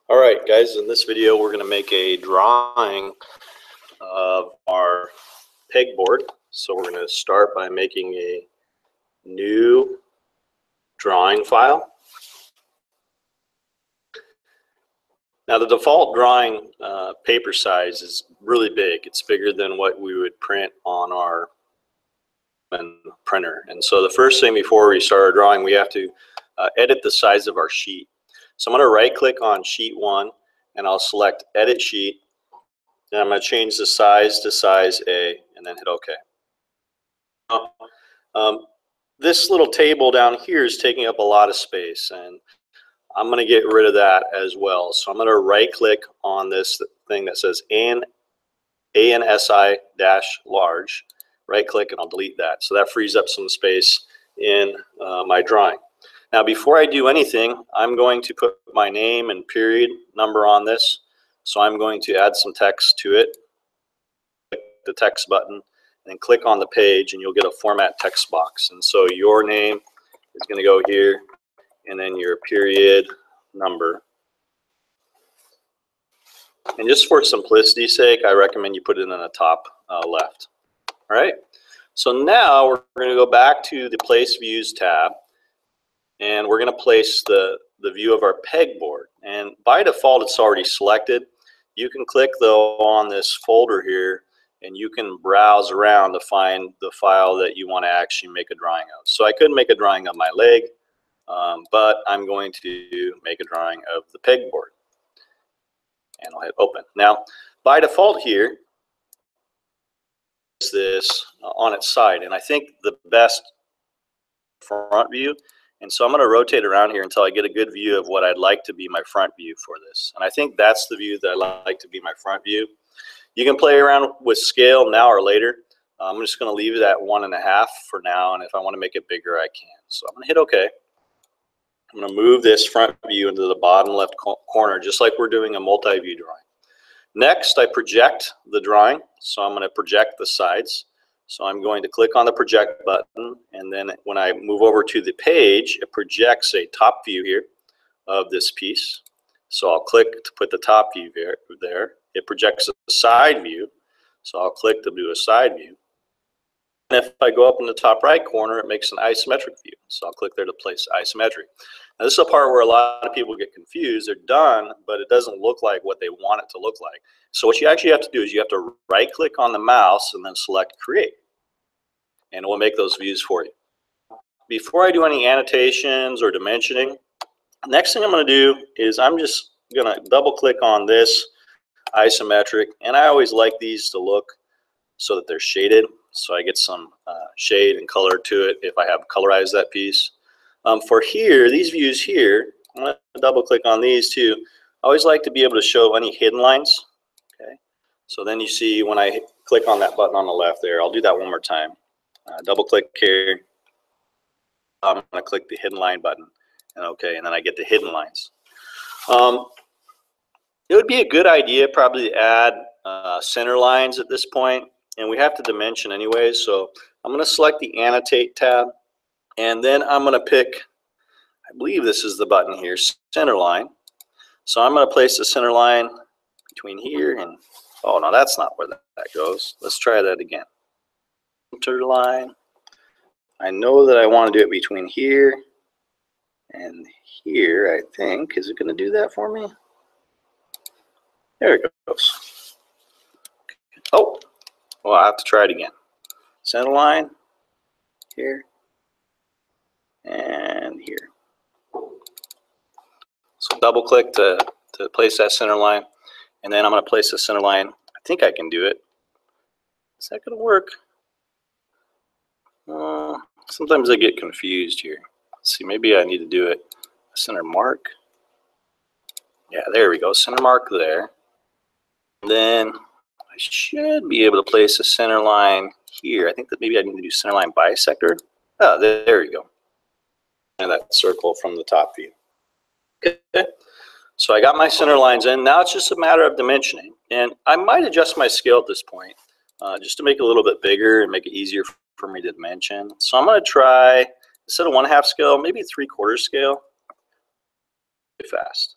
All right, guys, in this video we're going to make a drawing of our pegboard. So we're going to start by making a new drawing file. Now the default drawing paper size is really big. It's bigger than what we would print on our printer. And so the first thing before we start our drawing, we have to edit the size of our sheet. So I'm going to right click on sheet 1 and I'll select edit sheet, and I'm going to change the size to size A and then hit OK. This little table down here is taking up a lot of space, and I'm going to get rid of that as well. So I'm going to right click on this thing that says ANSI-large, right click, and I'll delete that. So that frees up some space in my drawing. Now before I do anything, I'm going to put my name and period number on this. So I'm going to add some text to it. Click the text button and then click on the page and you'll get a format text box. And so your name is going to go here and then your period number. And just for simplicity's sake, I recommend you put it in the top left. All right. So now we're going to go back to the Place Views tab. And we're going to place the view of our pegboard. And by default, it's already selected. You can click, though, on this folder here, and you can browse around to find the file that you want to actually make a drawing of. So I could make a drawing of my leg, but I'm going to make a drawing of the pegboard. And I'll hit open. Now, by default here, is this on its side. And I think the best front view. And so I'm going to rotate around here until I get a good view of what I'd like to be my front view for this. And I think that's the view that I like to be my front view. You can play around with scale now or later. I'm just going to leave it at 1.5 for now. And if I want to make it bigger, I can. So I'm going to hit OK. I'm going to move this front view into the bottom left corner, just like we're doing a multi-view drawing. Next, I project the drawing. So I'm going to project the sides. So I'm going to click on the project button, and then when I move over to the page, it projects a top view here of this piece. So I'll click to put the top view there. It projects a side view, so I'll click to do a side view. And if I go up in the top right corner, it makes an isometric view. So I'll click there to place isometric. Now this is a part where a lot of people get confused. They're done, but it doesn't look like what they want it to look like. So what you actually have to do is you have to right click on the mouse and then select create. And it will make those views for you. Before I do any annotations or dimensioning, next thing I'm going to do is I'm just going to double click on this isometric. And I always like these to look so that they're shaded. So I get some shade and color to it if I have colorized that piece. For here, these views here, I'm going to double click on these too. I always like to be able to show any hidden lines. Okay. So then you see when I click on that button on the left there, I'll do that one more time. Double click here. I'm going to click the hidden line button. And OK, and then I get the hidden lines. It would be a good idea probably to add center lines at this point. And we have to dimension anyway. So I'm going to select the Annotate tab. And then I'm going to pick, I believe this is the button here, center line. So I'm going to place the center line between here and, oh no, that's not where that goes. Let's try that again. Center line. I know that I want to do it between here and here, I think. Is it going to do that for me? There it goes. Oh, well, I have to try it again. Center line here and here. So double click to place that center line, and then I'm going to place the center line. I think I can do it. Is that going to work? Sometimes I get confused here. Let's see, maybe I need to do it center mark. Yeah, there we go, center mark there. And then I should be able to place a center line here. I think that maybe I need to do center line bisector. Oh, there we go. And that circle from the top view. Okay, so I got my center lines in. Now it's just a matter of dimensioning. And I might adjust my scale at this point just to make it a little bit bigger and make it easier for me to dimension. So I'm going to try, instead of 1/2 scale, maybe 3/4 scale. Fast.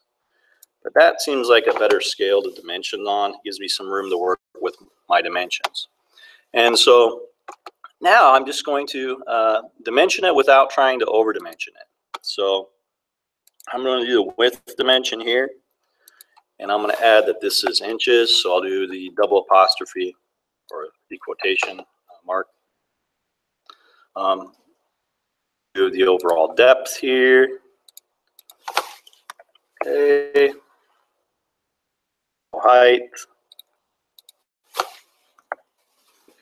But that seems like a better scale to dimension on. It gives me some room to work with my dimensions. And so now I'm just going to dimension it without trying to over dimension it. So I'm going to do the width dimension here, and I'm going to add that this is inches. So I'll do the double apostrophe or the quotation mark. Do the overall depth here. Okay. Height.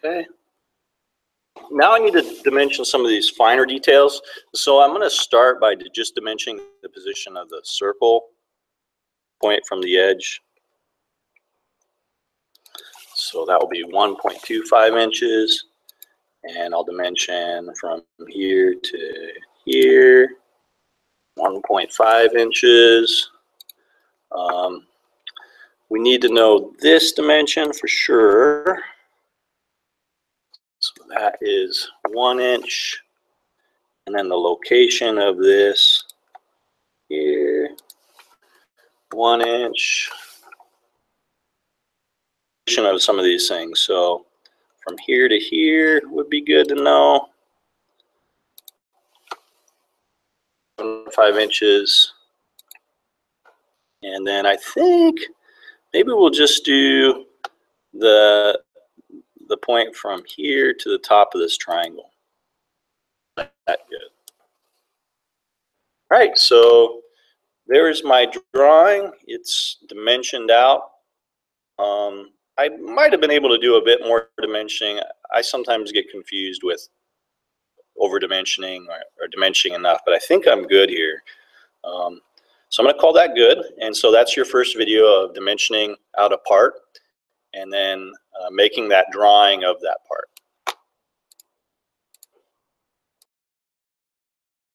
Okay. Now I need to dimension some of these finer details. So I'm going to start by just dimensioning the position of the circle point from the edge. So that will be 1.25 inches. And I'll dimension from here to here, 1.5 inches. We need to know this dimension for sure. So that is 1 inch. And then the location of this here, 1 inch. Of some of these things. So from here to here would be good to know. 5 inches. And then I think maybe we'll just do the point from here to the top of this triangle. That good. All right, so there's my drawing. It's dimensioned out. I might have been able to do a bit more dimensioning. I sometimes get confused with over dimensioning or dimensioning enough, but I think I'm good here. So I'm going to call that good. And so that's your first video of dimensioning out a part and then making that drawing of that part.